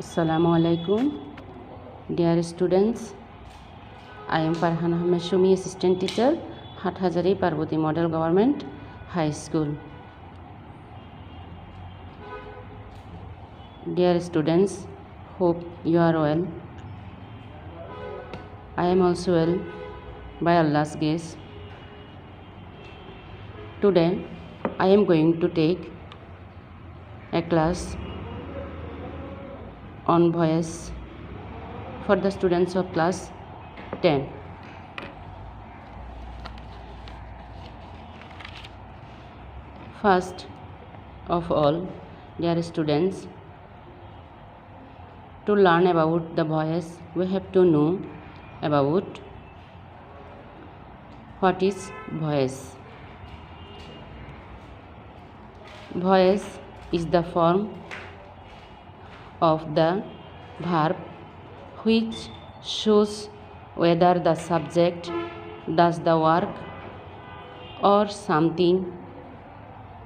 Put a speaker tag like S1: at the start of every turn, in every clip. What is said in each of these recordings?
S1: Assalamu alaikum. Dear students, I am Farhan Ahmed Shumi, Assistant Teacher, Hathazari Parvati Model Government High School. Dear students, hope you are well. I am also well by Allah's grace. Today, I am going to take a class on voice for the students of class 10. First of all, dear students, to learn about the voice, we have to know about what is voice. Voice is the form of the verb which shows whether the subject does the work or something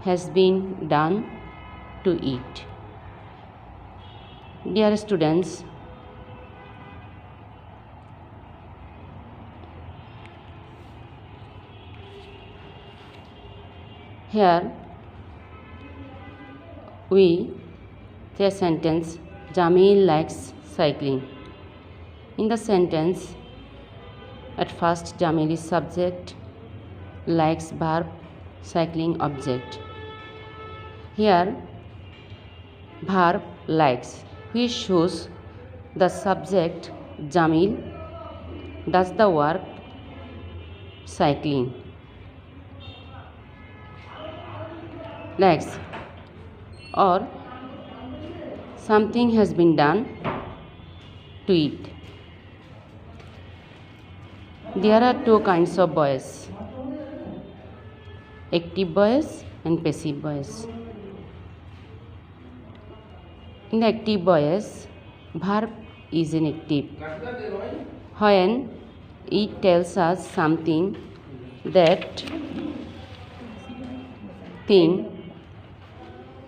S1: has been done to it. Dear students, here we say a sentence, Jamil likes cycling. In the sentence, at first Jamil is subject, likes verb, cycling object. Here verb likes, which shows the subject Jamil does the work cycling. Likes or something has been done to it. There are two kinds of voice, active voice and passive voice. In the active voice, verb is inactive when it tells us something that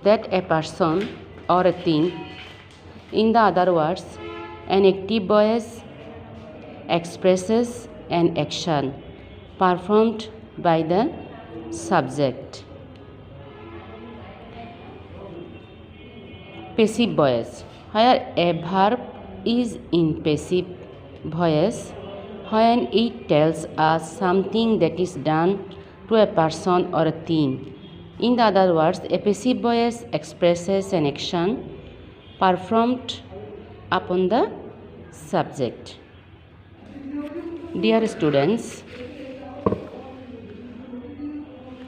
S1: a person or a thing. In the other words, an active voice expresses an action performed by the subject. Passive voice, where a verb is in passive voice when it tells us something that is done to a person or a thing. In the other words, a passive voice expresses an action performed upon the subject. Dear students,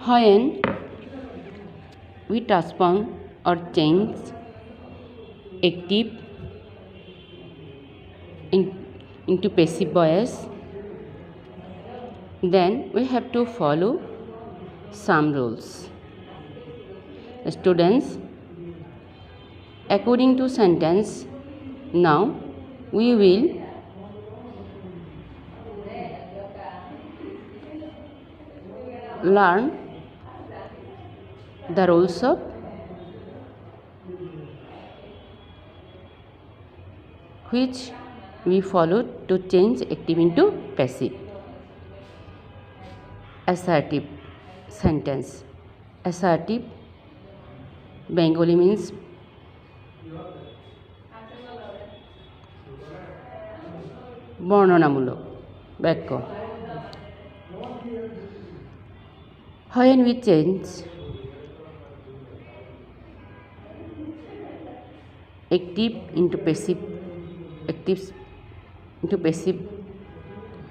S1: when we transform or change active into passive voice, then we have to follow some rules. Students, according to sentence, now we will learn the rules of which we followed to change active into passive. Assertive sentence. Assertive Bengali means বর্ণনামূলক বাক্য. When we change active into passive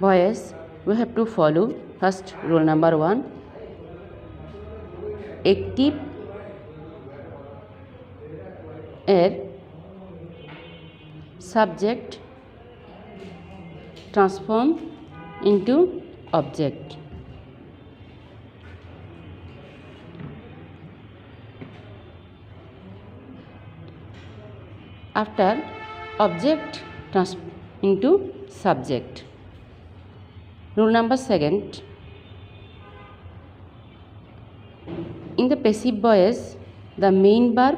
S1: voice, we have to follow first rule number 1. Active এর subject transform into object. After object transform into subject. Rule number 2. In the passive voice, the main verb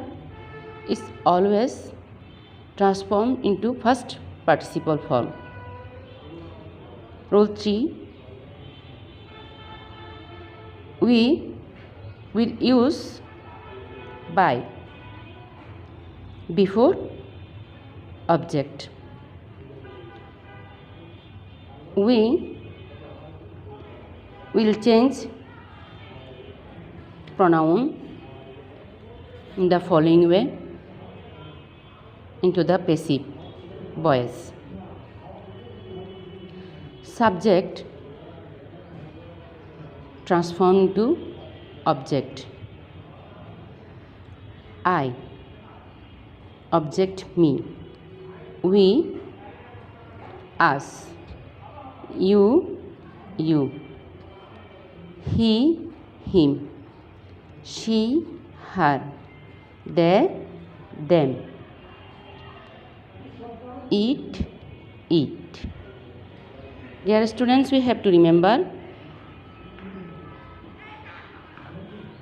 S1: is always transformed into first participle form. Rule 3. We will use by before object. We will change pronoun in the following way into the passive voice. Subject transformed to object. I, object me. We, us. You, you. He, him. She, her. They, them. It, it. Dear students, we have to remember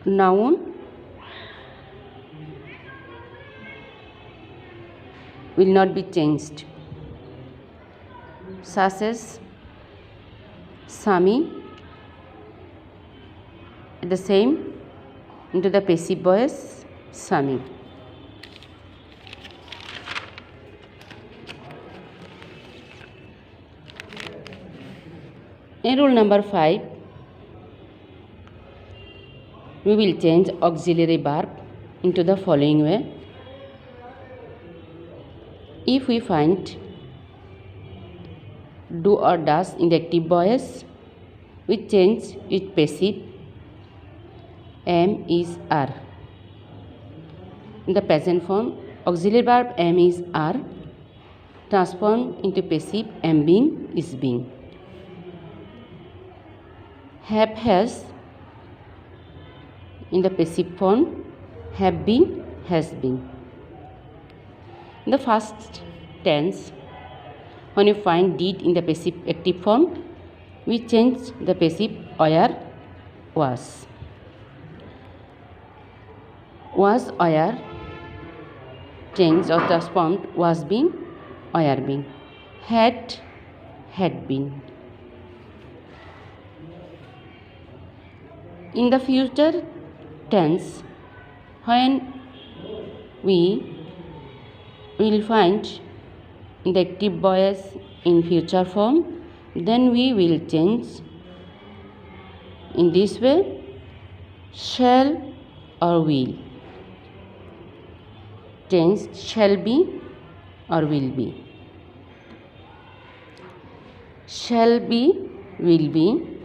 S1: noun will not be changed, such as Sami, the same into the passive voice Sami. In rule number 5, we will change auxiliary verb into the following way. If we find do or does in the active voice, we change it passive am, is, are. In the present form, auxiliary verb am, is, are transformed into passive am, being, is, being. Have, has in the passive form, have been, has been. In the first tense, when you find did in the passive active form, we change the passive were, was. Was, were changed or transformed was been, were been. Had been. In the future tense, when we will find in the active voice in future form, then we will change in this way shall or will. Change shall be or will be. Shall be, will be.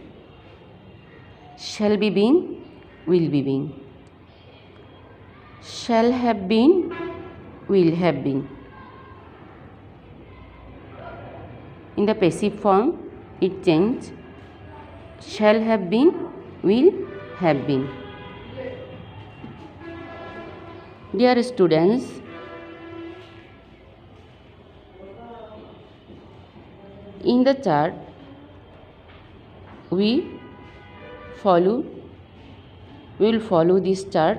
S1: Shall be been, will be been. Shall have been, will have been. In the passive form, it changes shall have been, will have been. Dear students, in the chart, we will follow this chart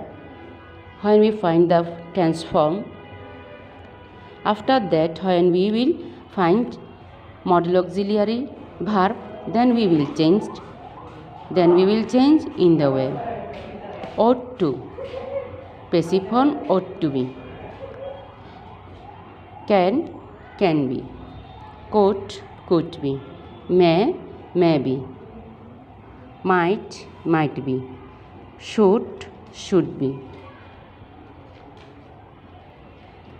S1: when we find the tense form. After that, when we will find modal auxiliary verb, then we will change in the way ought to, passive form ought to be. Can be. Could be. May be. Might be. Should be.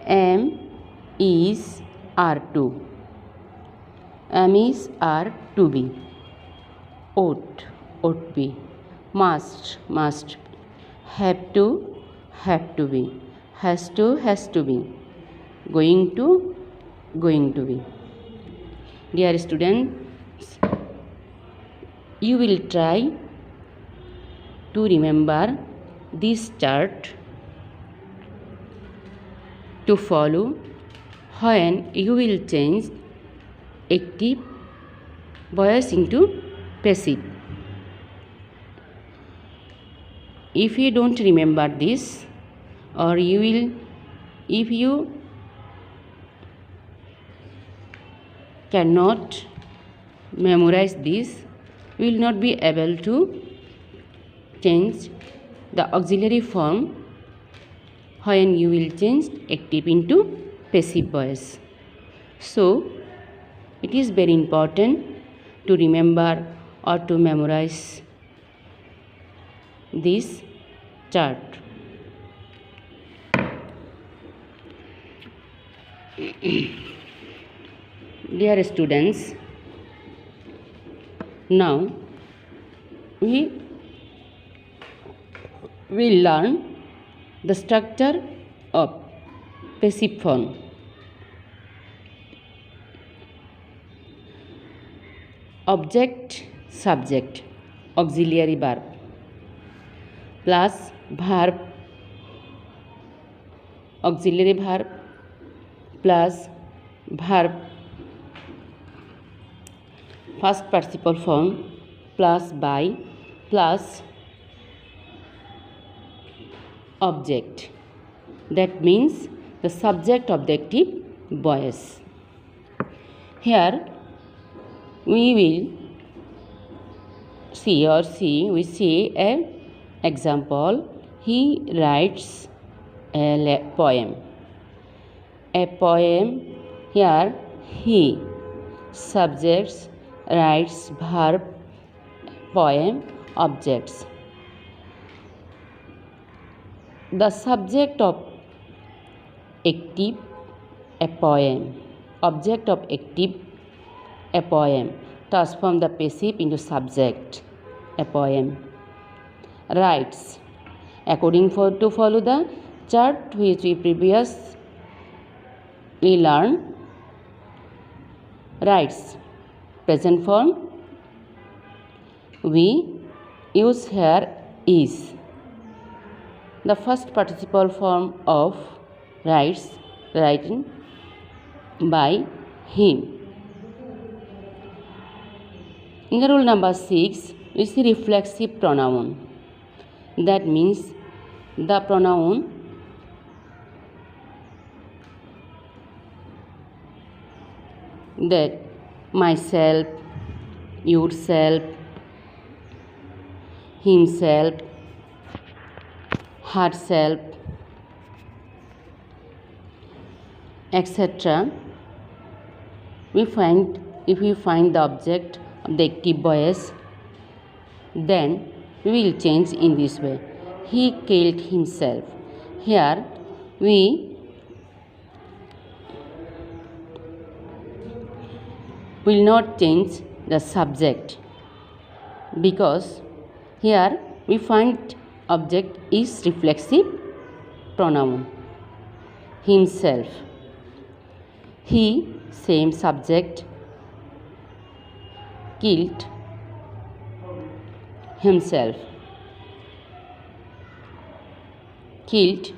S1: Am, is, are to. Am, is, are to be. Ought be. Must be. Have to be. Has to be. Going to be. Dear students, you will try to remember this chart to follow when you will change active voice into passive. If you don't remember this, or if you cannot memorize this, we will not be able to change the auxiliary form when you will change active into passive voice. So, it is very important to remember or to memorize this chart. Dear students, now we will learn the structure of passive form. Object, subject, auxiliary verb plus verb, auxiliary verb plus verb, first participle form plus by plus object. That means the subject of the active voice. Here we see an example. He writes a poem. A poem. Here he, subjects, writes, verb, poem, objects. The subject of active, a poem. Object of active, a poem. Transform the passive into subject, a poem. Writes. According to follow the chart which we previously learned. Writes. Present form. We use here is. The first participle form of writes, written by him. In the rule number 6, we see reflexive pronoun. That means the pronoun that myself, yourself, himself, herself, etc. If we find the object of the active voice, then we will change in this way. He killed himself. Here we will not change the subject because here we find object is reflexive pronoun. Himself. He, same subject, killed himself. Killed,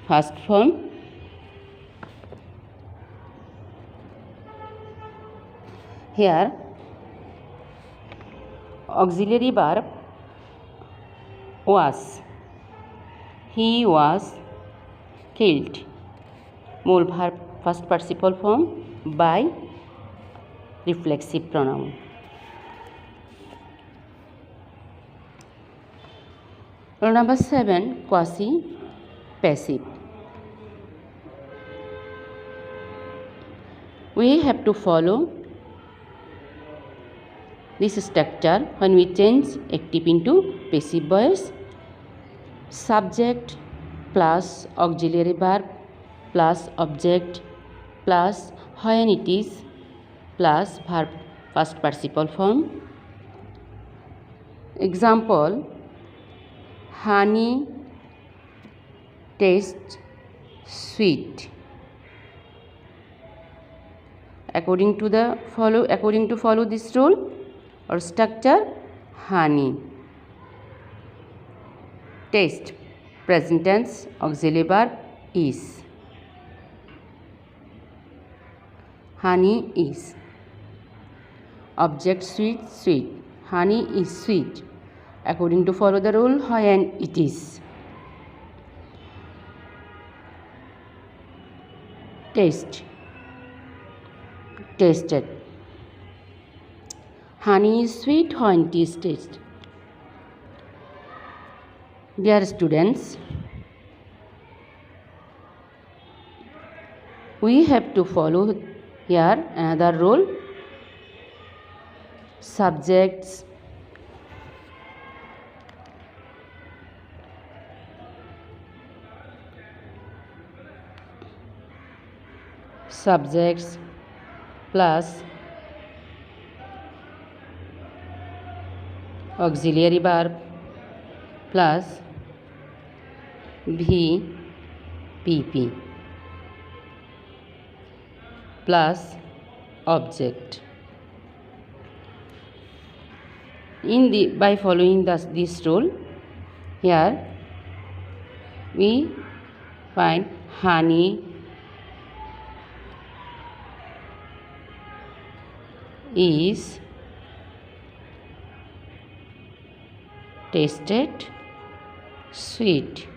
S1: first form. Here, auxiliary verb was. He was killed. Mole verb, first participle form by reflexive pronoun. Rule number 7, quasi-passive. We have to follow this structure when we change active into passive voice. Subject plus auxiliary verb plus object plus when it is plus verb first participle form. Example, honey tastes sweet. According to follow this rule or structure, honey. Taste, present tense, auxiliary verb is. Honey is. Object sweet, sweet. Honey is sweet. According to follow the rule, when it is. Taste. tasted. Honey is sweet when it is tasted. Dear students, we have to follow here another rule. Subjects, plus auxiliary verb plus VPP plus object. By following this rule, here we find honey is tasted sweet.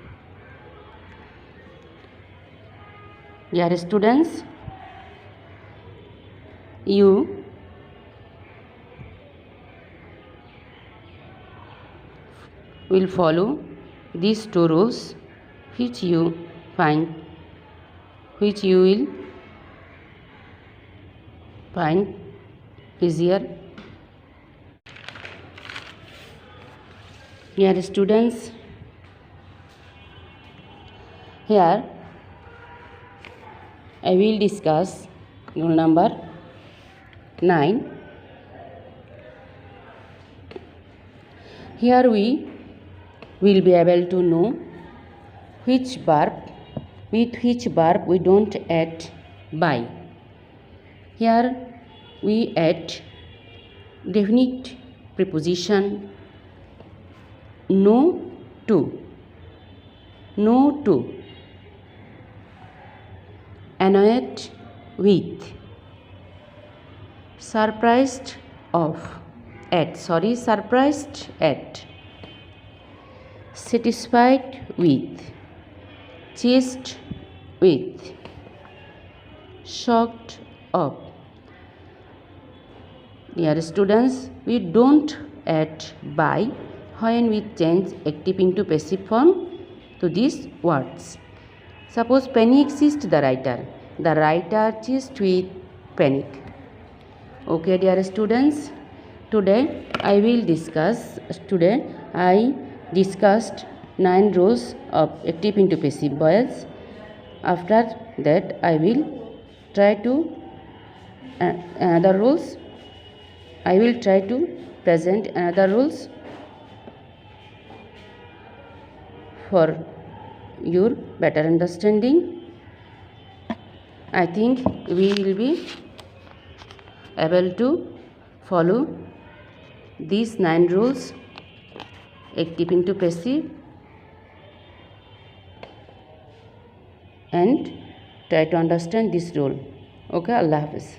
S1: Dear students, you will follow these two rules which you will find easier. Dear students, here I will discuss rule number 9. Here we will be able to know with which verb we don't add by. Here we add definite preposition no to, annoyed with, surprised at, satisfied with, chased with, shocked of. Dear students, we don't add by when we change active into passive form to these words. Suppose panic seized the writer. The writer chased with panic. Okay, dear students, today I discussed 9 rules of active into passive voice. After that, I will try to present another rules for your better understanding. I think we will be able to follow these 9 rules active into passive and try to understand this rule. Okay, Allah Hafiz.